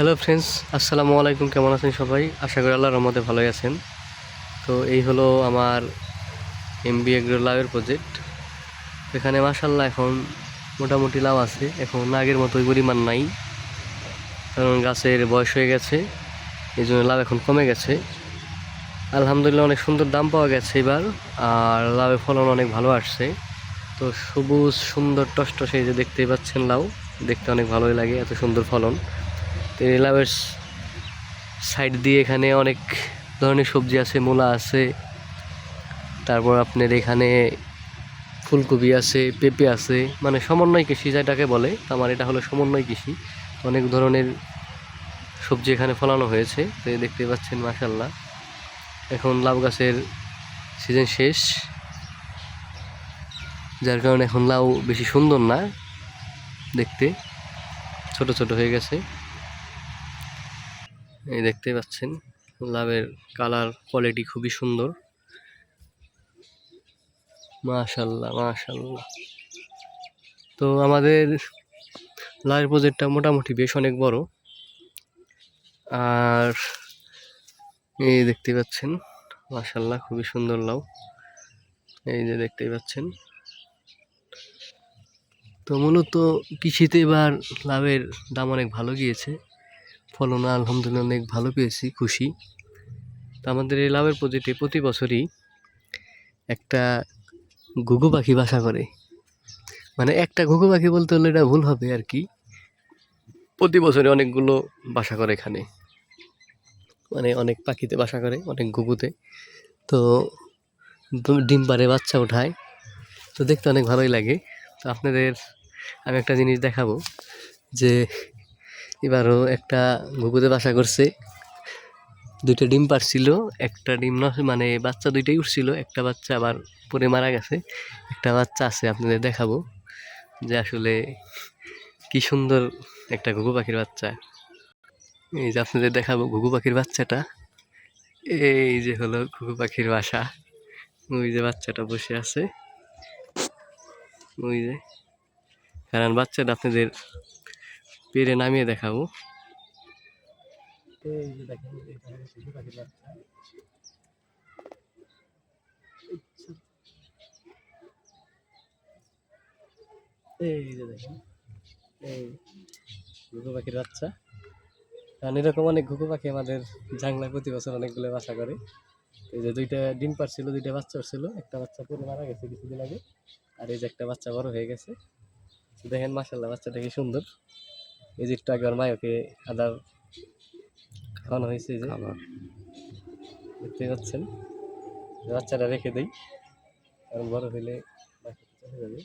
Hello friends, আসসালামু আলাইকুম। কেমন আছেন সবাই? আশা করি আল্লাহর রহমতে ভালোই আছেন। তো এই হলো আমার এমবি এগ্রো লাউয়ের প্রজেক্ট। এখানে মাশাআল্লাহ এখন মোটামুটি লাউ আছে, এখন আগের মতো ওই পরিমাণ নাই, কারণ গাছের বয়স হয়ে গেছে, এই জন্য লাউ এখন কমে গেছে। আলহামদুলিল্লাহ অনেক সুন্দর দাম পাওয়া গেছে এবার, আর লাউয়ের ফলন অনেক ভালো আসছে। তো সবুজ সুন্দর টসটসে যে দেখতেই পাচ্ছেন লাউ, দেখতে অনেক ভালোই লাগে, এত সুন্দর ফলন। তো এই লাউয়ের সাইড দিয়ে এখানে অনেক ধরনের সবজি আছে, মূলা আছে, তারপর আপনার এখানে ফুলকপি আছে, পেঁপে আছে, মানে সমন্বয় কৃষি যেটাকে বলে। আমার এটা হলো সমন্বয় কৃষি। অনেক ধরনের সবজি এখানে ফলানো হয়েছে। তো এই দেখতে পাচ্ছেন মাশাআল্লাহ, এখন লাউ গাছের সিজন শেষ, যার কারণে এখন লাউ বেশি সুন্দর না দেখতে, ছোট ছোট হয়ে গেছে। এই দেখতে পাচ্ছেন লাউয়ের কালার কোয়ালিটি খুবই সুন্দর, মাশাআল্লাহ মাশাআল্লাহ। তো আমাদের লাউয়ের প্রজেক্টটা মোটামুটি বেশ অনেক বড়। আর এই দেখতে পাচ্ছেন মাশাআল্লাহ খুবই সুন্দর লাউ, এই যে দেখতেই পাচ্ছেন। তো মূলত কৃষিতে এবার লাউয়ের দাম অনেক ভালো গিয়েছে, ফলন আলহামদুলিল্লাহ অনেক ভালো পেয়েছি, খুশি। তো আমাদের এই লাউয়ের প্রজেক্টে প্রতি বছরই একটা ঘুঘু পাখি বাসা করে, মানে একটা ঘুঘু পাখি বলতে হলে এটা ভুল হবে আর কি, প্রতি বছরে অনেকগুলো বাসা করে এখানে, মানে অনেক পাখিতে বাসা করে, অনেক ঘুঘুতে। তো ডিম পাড়ে, বাচ্চা ওঠায়, তো দেখতে অনেক ভালোই লাগে। তো আপনাদের আমি একটা জিনিস দেখাবো, যে এবারও একটা ঘুঘুতে বাসা করছে, দুইটা ডিম পারছিল, একটা ডিম মানে বাচ্চা দুইটাই উঠছিল, একটা বাচ্চা আবার পরে মারা গেছে, একটা বাচ্চা আছে, আপনাদের দেখাবো যে আসলে কি সুন্দর একটা ঘুঘু পাখির বাচ্চা। এই যে আপনাদের দেখাবো ঘুঘু পাখির বাচ্চাটা, এই যে হলো ঘুঘু পাখির বাসা, ওই যে বাচ্চাটা বসে আছে, ওই যে, কারণ বাচ্চাটা আপনাদের পেরে নামিয়ে দেখাবো। এই যে দেখেন এখানে ঘুঘু পাখির বাচ্চা, এই যে দেখেন, এই ঘুঘু পাখির বাচ্চা। কারণ এরকম অনেক ঘুঘু পাখি আমাদের জাংলায় প্রতি বছর অনেকগুলো বাসা করে। এই যে দুইটা ডিম পারছিল, দুইটা বাচ্চা উঠছিল, একটা বাচ্চা পরে মারা গেছে কিছুদিন আগে, আর এই যে একটা বাচ্চা বড় হয়ে গেছে। দেখেন মাশাআল্লাহ বাচ্চাটা কি সুন্দর। এই যে একটু আগে ওর মায় ওকে আদার খাওয়ানো হয়েছে, এই যে দেখতে পাচ্ছেন। বাচ্চাটা রেখে দেই, কারণ বড় হইলে বাচ্চাটা চলে যাবে।